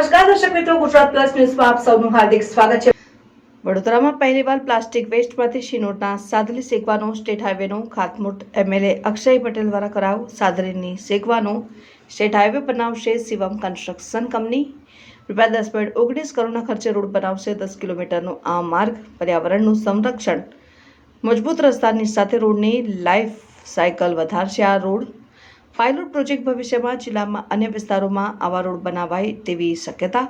નમસ્કાર દર્શક મિત્રો, ગુજરાત પ્લસ ન્યૂઝમાં આપ સૌનું હાર્દિક સ્વાગત છે। વડોદરામાં પહેલીવાર પ્લાસ્ટિક વેસ્ટમાંથી શિનોરના સાદલી શેકવાનો સ્ટેટ હાઈવેનો ખાતમુહૂર્ત એમએલએ અક્ષય પટેલ દ્વારા કરાયો। સાદલીની શેકવાનો સ્ટેટ હાઈવે બનાવશે શિવમ કન્સ્ટ્રક્શન કંપની। ₹10.19 કરોડના ખર્ચે રોડ બનાવશે। 10 કિલોમીટરનો આ માર્ગ પર્યાવરણનું સંરક્ષણ, મજબૂત રસ્તાની સાથે રોડની લાઈફ સાયકલ વધારશે। આ રોડ પાયલોટ પ્રોજેક્ટ ભવિષ્યમાં જિલ્લામાં અન્ય વિસ્તારોમાં આવા રોડ બનાવાય તેવી શક્યતા।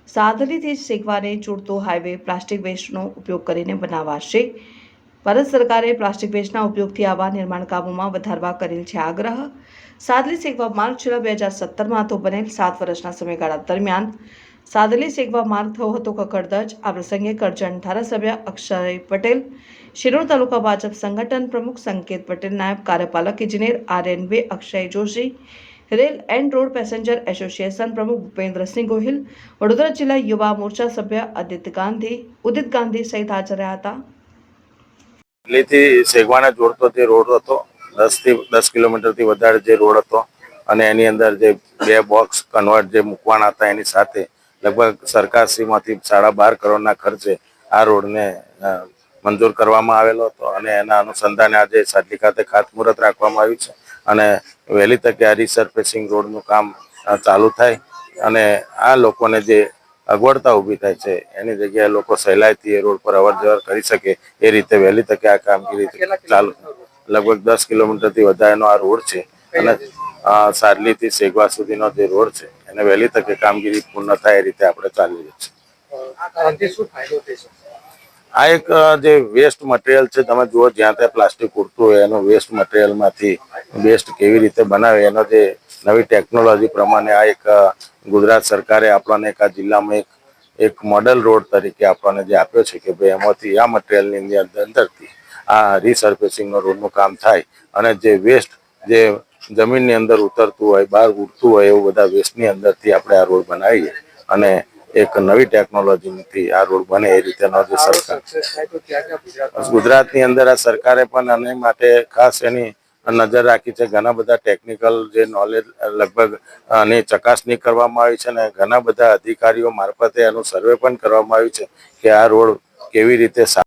સાદલીથી શેકવાને જોડતો હાઈવે પ્લાસ્ટિક વેસ્ટનો ઉપયોગ કરીને બનાવાશે। ભારત સરકારે પ્લાસ્ટિક વેસ્ટના ઉપયોગથી આવા નિર્માણ કામોમાં વધારવા કરેલ છે આગ્રહ। સાદલી શેકવા માર્ગ છેલ્લા 2017માં હતો બનેલ। 7 વર્ષના સમયગાળા દરમિયાન સાદલી શેકવા માર્ગ થયો હતો કકડધજ। આ પ્રસંગે કરજણ ધારાસભ્ય અક્ષય પટેલ, શિનોર તાલુકા ભાજપ સંગઠન પ્રમુખ સંકેત પટેલ, નાયબ કાર્યપાલક ઇજનેર RNB Akshay Joshi, rail and road passenger association પ્રમુખ ભૂપેન્દ્રસિંહ ગોહિલ, વડોદરા જિલ્લા યુવા મોરચા સભ્ય ઉદિત ગાંધી સહિત હાજર રહ્યા હતા। દિલ્હીથી સેગવાને જોડતો જે રોડ હતો, 10 કિલોમીટરથી વધારે જે રોડ હતો અને એની અંદર જે 2 બોક્સ કન્વર્ટ જે મૂકવાના હતા એની સાથે લગભગ સરકારશ્રીમાંથી 12.5 કરોડના ખર્ચે આ રોડને મંજૂર કરવામાં આવેલો હતો અને એના અનુસંધાને આજે સાદલી ખાતે ખાતમુહૂર્ત રાખવામાં આવ્યું છે અને વહેલી તકે આ રિસર્ફેસિંગ રોડનું કામ ચાલુ થાય અને આ લોકોને જે અગવડતા ઊભી થાય છે એની જગ્યાએ લોકો સહેલાઈથી એ રોડ પર અવર જવર કરી શકે એ રીતે વહેલી તકે આ કામગીરી ચાલુ। લગભગ 10 કિલોમીટરથી વધારેનો આ રોડ છે અને સાદલીથી સેગવા સુધીનો જે રોડ છે એને વહેલી તકે કામગીરી પૂર્ણ થાય એ રીતે આપણે ચાલી રહી છે। આ એક જે વેસ્ટ મટીરિયલ છે, તમે જુઓ જ્યાં ત્યાં પ્લાસ્ટિક ઉડતું હોય એનું વેસ્ટ મટીરિયલમાંથી બેસ્ટ કેવી રીતે બનાવે એનો જે નવી ટેકનોલોજી પ્રમાણે આ એક ગુજરાત સરકારે આપણને એક આ જિલ્લામાં એક મોડેલ રોડ તરીકે આપણને જે આપ્યો છે કે ભાઈ એમાંથી આ મટીરિયલની અંદરથી આ રિસર્ફેસિંગનો રોડનું કામ થાય અને જે વેસ્ટ જે જમીનની અંદર ઉતરતું હોય, બહાર ઉડતું હોય એવું બધા વેસ્ટની અંદરથી આપણે આ રોડ બનાવીએ અને એક નવી ટેકનોલોજીથી આ રોડ બને એ રીતેનો જે સરકાર ગુજરાતની અંદર આ સરકારે પણ આને માટે ખાસ એની નજર રાખી છે। ઘણા બધા ટેકનિકલ જે નોલેજ લગભગ આની ચકાસણી કરવામાં આવી છે અને ઘણા બધા અધિકારીઓ મારફતે એનું સર્વે પણ કરવામાં આવ્યું છે કે આ રોડ કેવી રીતે